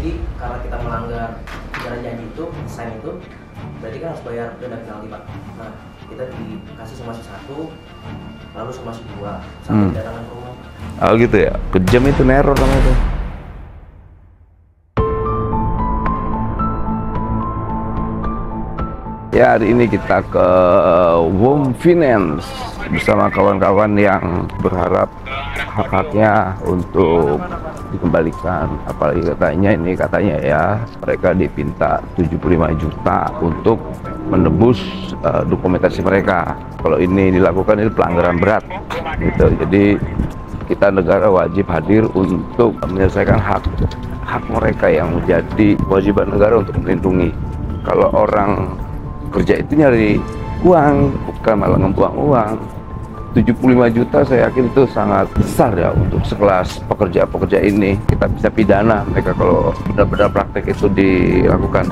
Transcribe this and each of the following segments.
Jadi karena kita melanggar jalan janji itu, sign itu, berarti kan harus bayar denda penalti Pak. Nah, kita dikasih somasi 1, lalu somasi 2, sampai kedatangan rumah. Oh gitu ya, kejam itu, neror namanya itu. Ya, hari ini kita ke Wom Finance bersama kawan-kawan yang berharap hak-haknya untuk dikembalikan. Apalagi katanya ya, mereka dipinta 75 juta untuk menebus dokumentasi mereka. Kalau ini dilakukan, ini pelanggaran berat gitu. Jadi kita negara wajib hadir untuk menyelesaikan hak mereka yang menjadi kewajiban negara untuk melindungi. Kalau orang kerja itu nyari uang, bukan malah ngebuang uang. 75 juta saya yakin itu sangat besar ya untuk sekelas pekerja-pekerja ini. Kita bisa pidana mereka kalau benar-benar praktek itu dilakukan.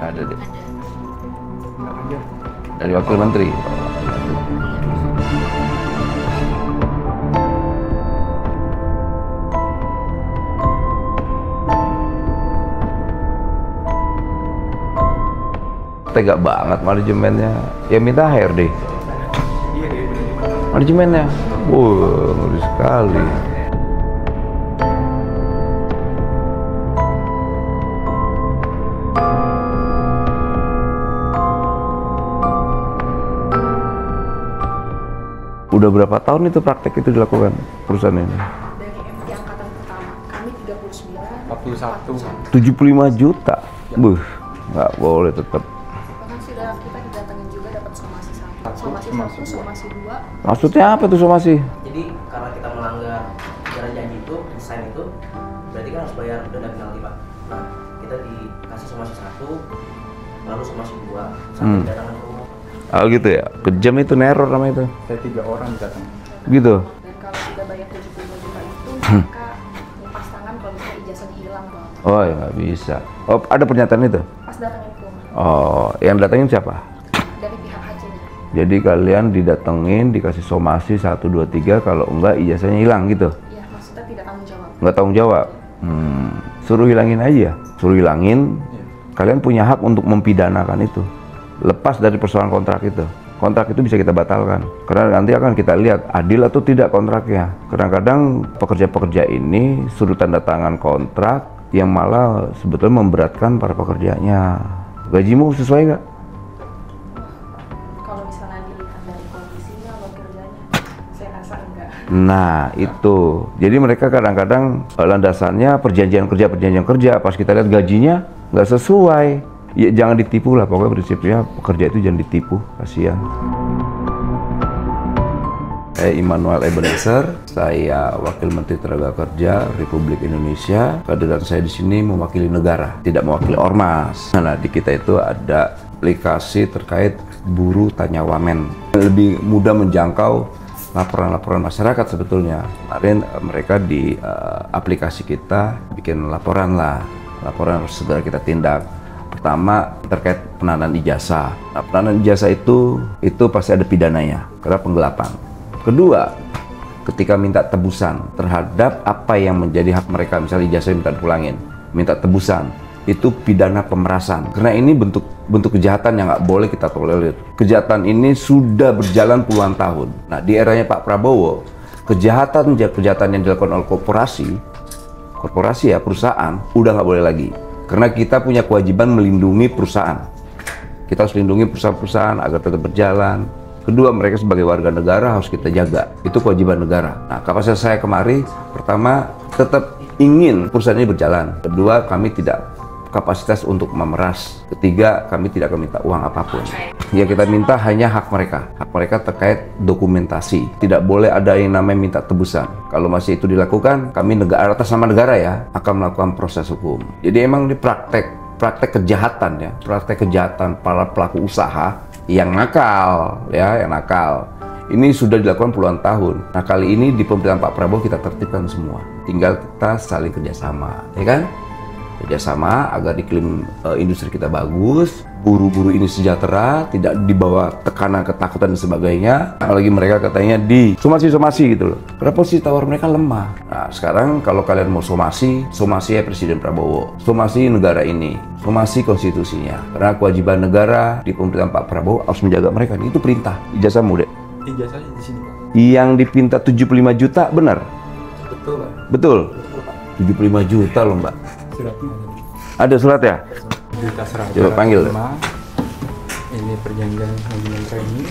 Ada deh. Dari Wakil Menteri. Tega banget manajemennya. Ya minta HRD. Manajemennya. Ngeri sekali. Udah berapa tahun itu praktek itu dilakukan perusahaan ini? Dari angkatan pertama, kami 39, 75 juta? Buh, nggak boleh tetap. bahkan sudah kita didatengin juga dapat somasi 1, somasi 2. Maksudnya apa tuh somasi? Jadi karena kita melanggar jalan janji itu, sign itu, berarti kan harus bayar denda penalti Pak. Nah, kita dikasih somasi 1, lalu somasi 2, sampai kedatangan rumah. Oh gitu ya, kejam itu, neror namanya itu. Saya 3 orang datang. Gitu. Dan kalau sudah bayar 75 juta itu, maka lepas tangan kalau misalnya ijazahnya hilang Pak. Oh ya nggak bisa. Oh ada pernyataan itu? Pas datangin ke rumah, Oh, yang datangin siapa? dari pihak hajinya. Jadi kalian didatengin, dikasih somasi 1, 2, 3, kalau enggak ijazahnya hilang gitu? Iya, maksudnya tidak tanggung jawab. Nggak tanggung jawab? Suruh hilangin aja. Suruh hilangin, kalian punya hak untuk mempidanakan itu. Lepas dari persoalan kontrak itu. Kontrak itu bisa kita batalkan. Karena nanti akan kita lihat adil atau tidak kontraknya. Kadang-kadang pekerja-pekerja ini suruh tanda tangan kontrak yang malah sebetulnya memberatkan para pekerjanya. Gajimu sesuai nggak? Kalau misalnya dilihat dari kondisinya atau kerjanya, saya rasa enggak. Nah itu. Jadi mereka kadang-kadang landasannya perjanjian kerja. Pas kita lihat gajinya nggak sesuai. Ya jangan ditipu lah, pokoknya prinsipnya pekerja itu jangan ditipu, kasihan. Saya Immanuel Ebenezer, saya Wakil Menteri Tenaga Kerja Republik Indonesia. Kehadiran saya di sini mewakili negara, tidak mewakili ormas. Nah, di kita itu ada aplikasi terkait buruh tanya wamen. Lebih mudah menjangkau laporan-laporan masyarakat sebetulnya. Kemarin mereka di aplikasi kita bikin laporan harus segera kita tindak. Pertama terkait penahanan ijazah. Nah, penahanan ijazah itu pasti ada pidananya karena penggelapan. Kedua, ketika minta tebusan terhadap apa yang menjadi hak mereka, misalnya ijazah minta dipulangin, minta tebusan, itu pidana pemerasan. Karena ini bentuk kejahatan yang nggak boleh kita tolerir. Kejahatan ini sudah berjalan puluhan tahun. Nah, di eranya Pak Prabowo, kejahatan yang dilakukan oleh korporasi ya, perusahaan, udah nggak boleh lagi. Karena kita punya kewajiban melindungi perusahaan. Kita harus lindungi perusahaan-perusahaan agar tetap berjalan. Kedua, mereka sebagai warga negara harus kita jaga. Itu kewajiban negara. Nah, kapasitas saya kemari, pertama, tetap ingin perusahaan ini berjalan. Kedua, kami tidak kapasitas untuk memeras. Ketiga, kami tidak akan minta uang apapun. Yang kita minta hanya hak mereka. Hak mereka terkait dokumentasi. Tidak boleh ada yang namanya minta tebusan. Kalau masih itu dilakukan, kami atas nama negara ya, akan melakukan proses hukum. Jadi emang ini praktek kejahatan ya, praktek kejahatan para pelaku usaha yang nakal ya, yang nakal. Ini sudah dilakukan puluhan tahun. Nah, kali ini di pemerintahan Pak Prabowo kita tertibkan semua. Tinggal kita saling kerjasama, ya kan? kerjasama agar iklim industri kita bagus, buruh-buruh ini sejahtera, tidak dibawa tekanan, ketakutan dan sebagainya. Apalagi mereka katanya di somasi gitu loh. Karena posisi tawar mereka lemah. Nah sekarang kalau kalian mau somasi ya Presiden Prabowo, somasi negara ini, somasi konstitusinya. Karena kewajiban negara di pemerintahan Pak Prabowo harus menjaga mereka. Itu perintah. Ijazahmu dek. Ijazahnya di sini Pak. Yang dipinta 75 juta benar? Betul Pak. Betul. 75 juta loh Mbak. Suratnya Ada surat ya? juta 100. Coba panggil. Ini perjanjian manajemen training.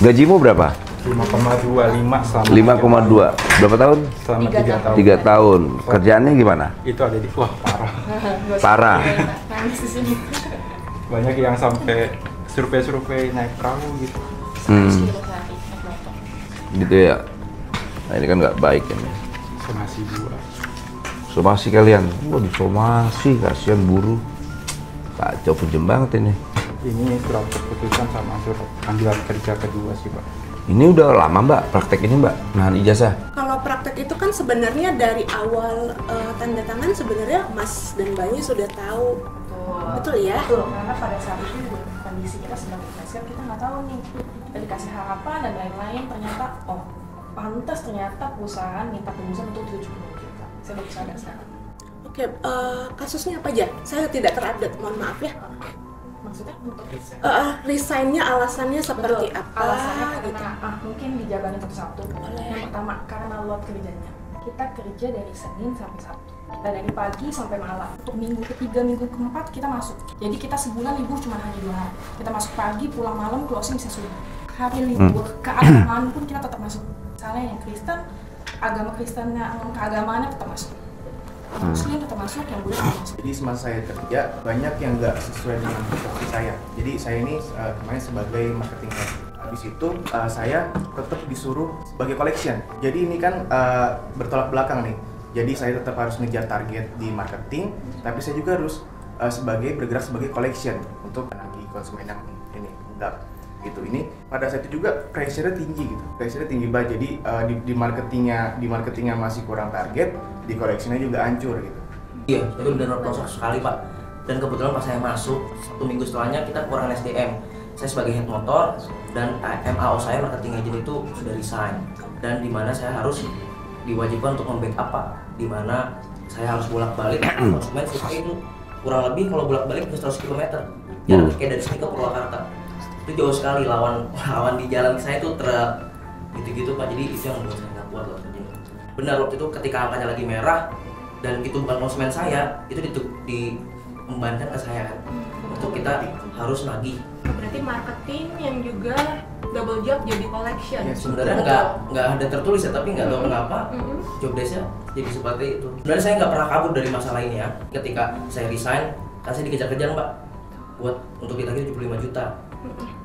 Gajimu berapa? 5,25 selama 5,2. Berapa tahun? selama 3 tahun. 3 tahun. Kerjaannya gimana? Itu ada di wah parah. Parah. Nangis di sini. Banyak yang sampai survei naik perahu gitu. Kilo sehari naik motor. Gitu ya. Nah ini kan nggak baik ini. Somasi 2. Somasi kalian. Wah disomasi, kasihan buruh. Kacau pujem banget ini. Ini surat keputusan sama surat panggilan kerja kedua sih Pak. Ini udah lama Mbak praktek ini Mbak? Nahan ijazah? Kalau praktek itu kan sebenarnya dari awal tanda tangan sebenarnya Mas dan Banyu sudah tahu. Betul ya? Betul, karena pada saat itu juga kondisi kita sedang depresi, kita nggak tahu nih. Kita dikasih harapan dan lain-lain, ternyata oh pantas ternyata perusahaan minta tebusan untuk 70 juta. Saya baru sadar sekarang. Oke, kasusnya apa aja? Saya tidak terupdate, mohon maaf ya. Maksudnya untuk Resignnya alasannya seperti betul, apa? alasannya Gitu. karena mungkin dijabarin satu-satu. Yang pertama karena load kerjanya. Kita kerja dari Senin sampai Sabtu. Kita dari pagi sampai malam. Untuk minggu ketiga, minggu keempat kita masuk. Jadi kita sebulan libur cuma hanya 2 hari. Kita masuk pagi, pulang malam, closing bisa subuh. Hari libur keagamaan pun kita tetap masuk. Misalnya yang Kristen, agama Kristennya, keagamaannya tetap masuk. Muslim tetap masuk, yang Buddha tetap masuk. Jadi semasa saya kerja banyak yang nggak sesuai dengan profesi saya. Jadi saya ini kemarin sebagai marketing head. Habis itu saya tetap disuruh sebagai collection. Jadi ini kan bertolak belakang nih. Jadi saya tetap harus ngejar target di marketing, tapi saya juga harus bergerak sebagai collection untuk menagih konsumen yang ini enggak gitu. Ini pada saat itu juga pressure-nya tinggi gitu. Pressure-nya tinggi banget. Jadi di marketingnya masih kurang target, di collection-nya juga hancur gitu. Iya, itu benar-benar pelosok sekali Pak. Dan kebetulan pas saya masuk, 1 minggu setelahnya kita kurang SDM. Saya sebagai head motor dan MAO saya marketing agent itu sudah resign. Dan di mana saya harus diwajibkan untuk membackup Pak. Di mana saya harus bolak-balik konsumen seperti itu. Kurang lebih kalau bolak-balik 100 km. Jarak kayak dari sini ke Purwakarta. Itu jauh sekali lawan di jalan saya itu gitu-gitu Pak. Jadi itu yang membuat saya nggak kuat loh. Benar waktu itu ketika angkanya lagi merah dan itu bukan konsumen saya, itu diembankan ke saya kan. Untuk kita harus nagih. Berarti marketing yang juga double job jadi collection. Ya, sebenarnya nggak ada tertulis ya, tapi nggak tahu kenapa job desk-nya jadi seperti itu. Sebenarnya saya nggak pernah kabur dari masalah ini ya. Ketika saya resign, kan saya dikejar-kejar Mbak buat untuk ditagih 75 juta.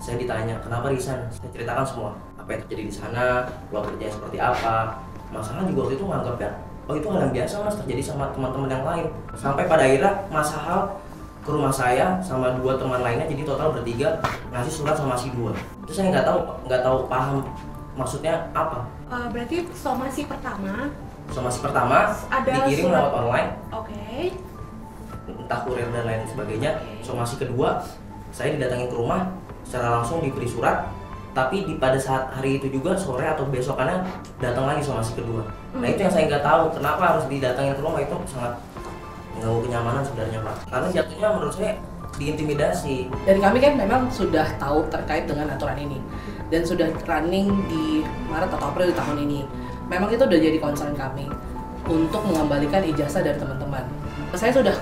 Saya ditanya kenapa resign, saya ceritakan semua apa yang terjadi di sana, pola kerjanya seperti apa. Masalah juga waktu itu menganggap ya, oh itu hal yang biasa Mas terjadi sama teman-teman yang lain. Sampai pada akhirnya Mas Hal ke rumah saya sama 2 teman lainnya, jadi total bertiga ngasih surat sama si 2. Itu saya nggak tahu paham maksudnya apa. Berarti somasi pertama Ada dikirim lewat online. Oke. Entah kurir dan lain sebagainya. Somasi kedua saya didatangin ke rumah secara langsung diberi surat. Tapi pada saat hari itu juga sore atau besokannya datang lagi somasi kedua. Nah itu yang saya nggak tahu kenapa harus didatangin ke rumah, itu sangat mengganggu kenyamanan sebenarnya Pak. Karena jatuhnya menurut saya diintimidasi. Dan kami kan memang sudah tahu terkait dengan aturan ini dan sudah running di Maret atau April di tahun ini. Memang itu udah jadi concern kami untuk mengembalikan ijazah dari teman-teman. Saya sudah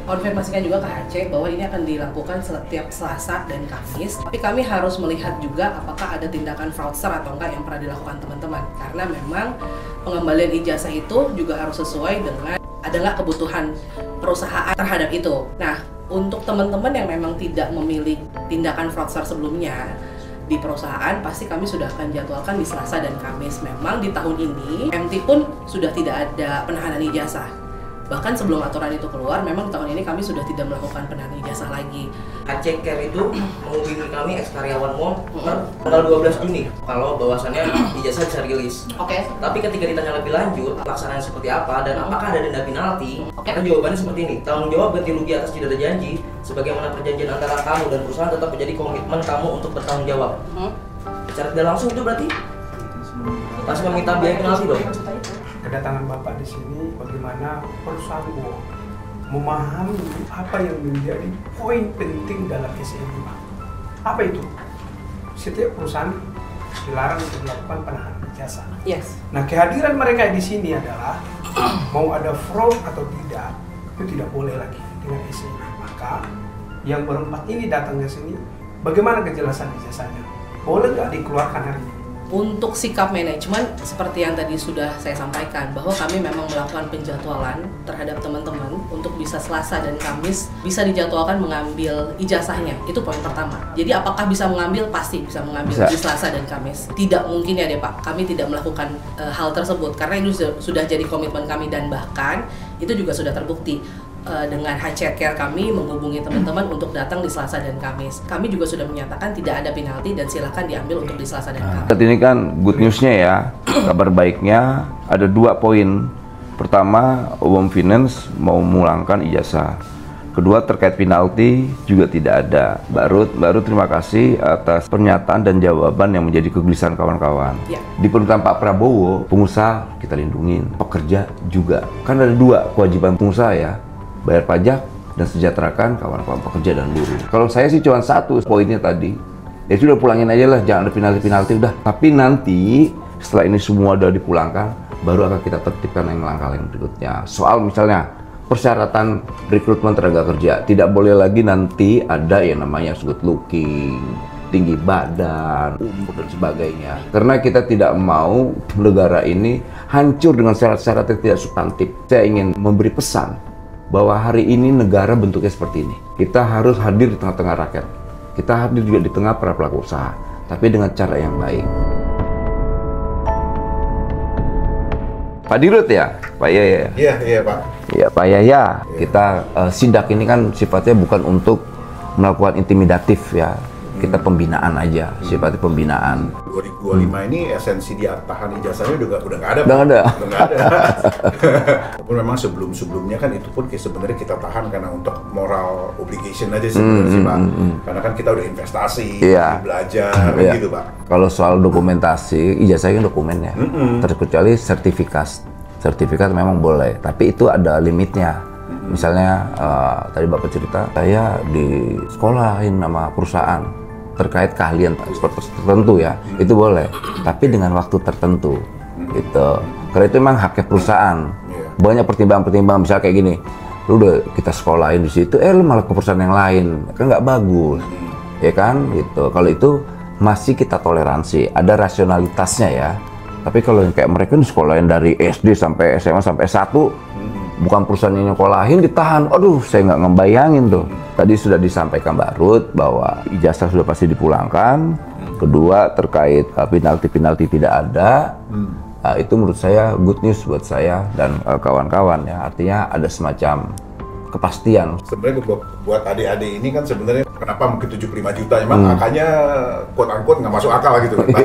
konfirmasikan juga ke HC bahwa ini akan dilakukan setiap Selasa dan Kamis. Tapi kami harus melihat juga apakah ada tindakan fraudster atau enggak yang pernah dilakukan teman-teman. Karena memang pengembalian ijazah itu juga harus sesuai dengan ada nggak kebutuhan perusahaan terhadap itu. Nah, untuk teman-teman yang memang tidak memilih tindakan fraudster sebelumnya di perusahaan, pasti kami sudah akan jadwalkan di Selasa dan Kamis. Memang di tahun ini MT pun sudah tidak ada penahanan ijazah. Bahkan sebelum aturan itu keluar, memang tahun ini kami sudah tidak melakukan penahanan ijazah lagi. HC Care itu menghubungi kami ex-karyawan mall per tanggal 12 Juni kalau bahwasannya ijazah bisa rilis. Oke. Tapi ketika ditanya lebih lanjut, pelaksanaan seperti apa dan apakah ada denda penalti, karena jawabannya seperti ini. Tanggung jawab ganti rugi atas tidak ada janji, sebagaimana perjanjian antara kamu dan perusahaan tetap menjadi komitmen kamu untuk bertanggung jawab. Secara tidak langsung itu berarti masih meminta biaya penalti dong. Kedatangan Bapak di sini bagaimana perusahaan memahami apa yang menjadi poin penting dalam SNI. Apa itu? Setiap perusahaan dilarang untuk melakukan penahanan ijazah. Yes. Nah, kehadiran mereka di sini adalah mau ada fraud atau tidak, itu tidak boleh lagi dengan SNI. Maka yang berempat ini datang ke sini, bagaimana kejelasan ijazahnya? Boleh nggak dikeluarkan hari ini? Untuk sikap manajemen, seperti yang tadi sudah saya sampaikan, bahwa kami memang melakukan penjadwalan terhadap teman-teman untuk bisa Selasa dan Kamis bisa dijadwalkan mengambil ijazahnya. Itu poin pertama. Jadi apakah bisa mengambil? Pasti bisa mengambil di Selasa dan Kamis. Tidak mungkin ya deh Pak, kami tidak melakukan hal tersebut karena itu sudah jadi komitmen kami dan bahkan itu juga sudah terbukti. Dengan HC Care kami menghubungi teman-teman untuk datang di Selasa dan Kamis. Kami juga sudah menyatakan tidak ada penalti dan silakan diambil untuk di Selasa dan Kamis. Saat ini kan good newsnya ya, kabar baiknya ada 2 poin. Pertama, UOM Finance mau memulangkan ijazah. Kedua, terkait penalti juga tidak ada. Baru terima kasih atas pernyataan dan jawaban yang menjadi kegelisahan kawan-kawan. Ya. Di pemerintahan Pak Prabowo, pengusaha kita lindungin, pekerja juga. Kan ada 2 kewajiban pengusaha ya. Bayar pajak dan sejahterakan kawan-kawan pekerja dan buruh. Kalau saya sih cuma 1 poinnya tadi, ya sudah pulangin aja lah, jangan ada penalti udah. Tapi nanti setelah ini semua udah dipulangkan, baru akan kita tertibkan yang langkah yang berikutnya. Soal misalnya persyaratan rekrutmen tenaga kerja, tidak boleh lagi nanti ada yang namanya good looking, tinggi badan, umur dan sebagainya. Karena kita tidak mau negara ini hancur dengan syarat-syarat yang tidak substantif. Saya ingin memberi pesan bahwa hari ini negara bentuknya seperti ini. Kita harus hadir di tengah-tengah rakyat. Kita hadir juga di tengah para pelaku usaha, tapi dengan cara yang baik. Pak Dirut ya? Pak Yaya? Iya Pak. Iya Pak Yaya. Kita sidak ini kan sifatnya bukan untuk melakukan intimidatif ya. Kita pembinaan aja, sifatnya pembinaan. 2025 ini esensi dia tahan ijazahnya udah nggak ada. Udah ada. Walaupun memang sebelumnya kan itu pun sebenarnya kita tahan karena untuk moral obligation aja sebenarnya sih Pak. Karena kan kita udah investasi, belajar, gitu Pak. Kalau soal dokumentasi, ijazah kan dokumen ya. Terkecuali sertifikat memang boleh, tapi itu ada limitnya. Misalnya tadi Bapak cerita, saya di sekolahin nama perusahaan terkait keahlian tertentu ya, itu boleh, tapi dengan waktu tertentu gitu. Karena itu memang haknya perusahaan. Banyak pertimbangan-pertimbangan, misalnya kayak gini, lu udah kita sekolahin di situ, lu malah ke perusahaan yang lain, kan nggak bagus, ya kan gitu. Kalau itu masih kita toleransi, ada rasionalitasnya ya. Tapi kalau yang kayak mereka sekolahin dari SD sampai SMA sampai S1, bukan perusahaan yang nyekolahin ditahan, aduh saya nggak ngebayangin tuh. Tadi sudah disampaikan Mbak Ruth bahwa ijazah sudah pasti dipulangkan. Kedua, terkait penalti tidak ada. Itu menurut saya good news buat saya dan kawan-kawan ya. Artinya ada semacam kepastian. Sebenarnya buat adik-adik ini kan sebenarnya kenapa mungkin 75 juta, memang angkanya quote-unquote nggak masuk akal gitu kan Pak.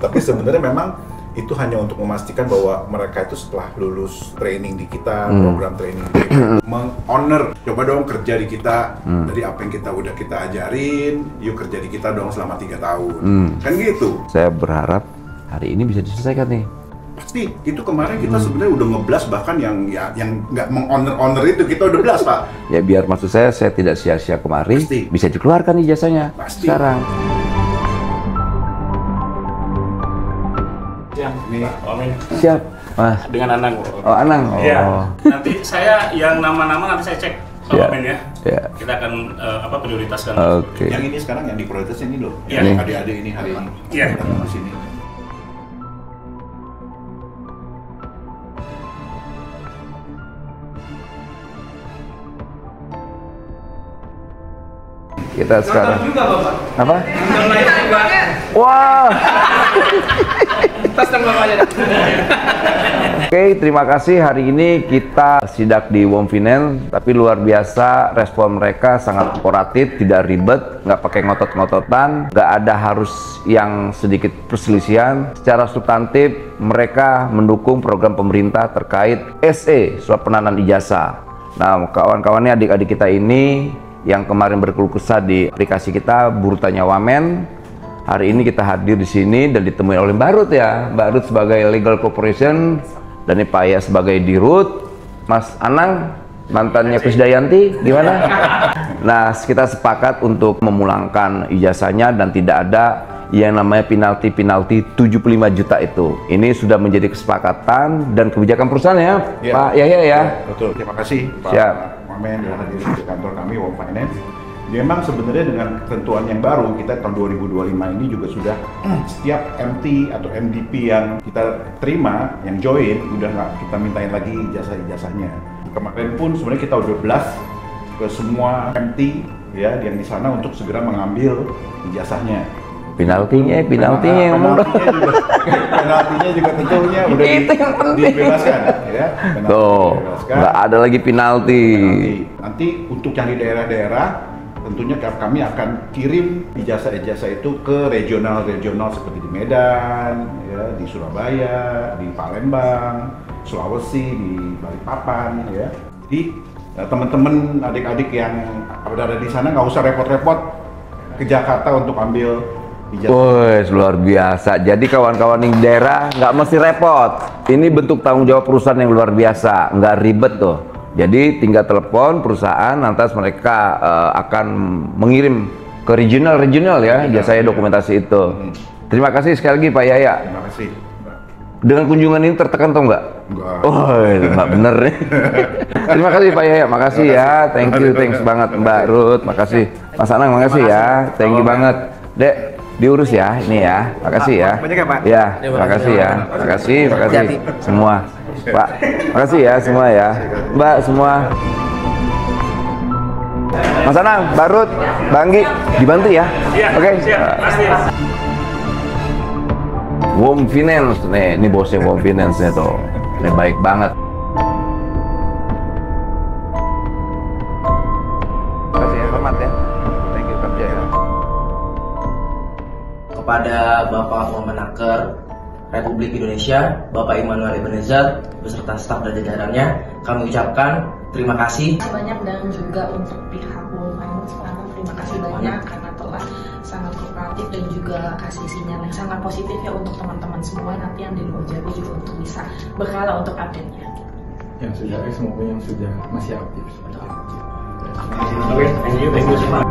Tapi sebenarnya memang itu hanya untuk memastikan bahwa mereka itu setelah lulus training di kita, program training di kita, meng-honor, coba dong kerja di kita, dari apa yang kita ajarin, yuk kerja di kita dong selama 3 tahun. Kan gitu. Saya berharap hari ini bisa diselesaikan nih. Pasti, itu kemarin kita sebenarnya udah ngeblas, bahkan yang nggak meng-honor itu kita udah blast Pak. Ya biar maksud saya tidak sia-sia kemari, Pasti. bisa dikeluarkan ijazahnya sekarang. Siap, Mas. Dengan Anang. Oh, Anang. Oh. Iya. Nanti saya yang nama-nama nanti saya cek Pak Wamen ya. Iya. Kita akan prioritaskan. Oke. Yang ini sekarang yang diprioritaskan ini loh. Iya. Yang adik-adik ini hari ini. Iya. Di sini. Kita sekarang. Juga Bapak. Apa? Nonton live juga. Wah. Tas dan Bapaknya. Oke, terima kasih. Hari ini kita sidak di WOM Finance, tapi luar biasa respon mereka sangat kooperatif, tidak ribet, nggak pakai ngotot-ngototan, nggak ada harus yang sedikit perselisihan. Secara substantif, mereka mendukung program pemerintah terkait SE, surat penanaman ijazah. Nah, kawan-kawannya adik-adik kita ini yang kemarin berkeluh kesah di aplikasi kita, Buruh Tanya Wamen, hari ini kita hadir di sini dan ditemui oleh Mbak Ruth ya. Mbak Ruth sebagai Legal Corporation dan Pak Yaya sebagai Dirut, Mas Anang mantannya Krisdayanti gimana? Nah, kita sepakat untuk memulangkan ijazahnya dan tidak ada yang namanya penalti 75 juta itu. Ini sudah menjadi kesepakatan dan kebijakan perusahaan ya, Pak Yaya ya. Betul, terima kasih Pak Wamen yang hadir di kantor kami WOM Finance. Memang sebenarnya dengan ketentuan yang baru, kita tahun 2025 ini juga sudah setiap MT atau MDP yang kita terima, yang join, udah nggak kita mintain lagi ijazah-ijazahnya. Kemarin pun sebenarnya kita udah blast ke semua MT ya yang di sana untuk segera mengambil ijazahnya. Penaltinya penaltinya juga tentunya udah dibebaskan ya. Tuh, nggak ada lagi penalti. Nanti untuk yang di daerah-daerah tentunya kami akan kirim ijazah-ijazah itu ke regional-regional seperti di Medan, ya, di Surabaya, di Palembang, Sulawesi, di Balikpapan, ya. Jadi teman-teman, adik-adik yang berada di sana nggak usah repot-repot ke Jakarta untuk ambil ijazah. Wih, luar biasa. Jadi kawan-kawan di daerah nggak mesti repot. Ini bentuk tanggung jawab perusahaan yang luar biasa, nggak ribet tuh. Jadi tinggal telepon perusahaan, lantas mereka akan mengirim ke regional ya, jasa dokumentasi itu. Terima kasih sekali lagi Pak Yaya. Terima kasih. Dengan kunjungan ini tertekan atau enggak? Enggak. Oh, nggak bener nih. Terima kasih Pak Yaya, makasih ya. Thanks banget Mbak Ruth, makasih. Mas Anang, makasih ya. Thank you banget. Dek, diurus ya ini ya. Makasih ya. Banyak ya Pak. Ya, makasih ya. Makasih semua. Pak, makasih ya semua ya. Mbak semua. Mas Anang, Mbak Ruth, Bang Gi, dibantu ya. Oke. WOM Finance nih, ini bosnya WOM Finance nih tuh. Ini baik banget. Makasih ya, hormat ya. Thank you kerja ya. Kepada Bapak Wamenaker Republik Indonesia, Bapak Immanuel Ebenezer beserta staf dan jajarannya, kami ucapkan terima kasih banyak dan juga untuk pihak WOM Finance, terima kasih banyak karena telah sangat kooperatif dan juga kasih sinyal yang sangat positif ya untuk teman-teman semua nanti yang di luar Jawa juga untuk bisa berkala untuk update-nya. Yang sudah semoga yang sudah masih aktif. Oke, thank you semua.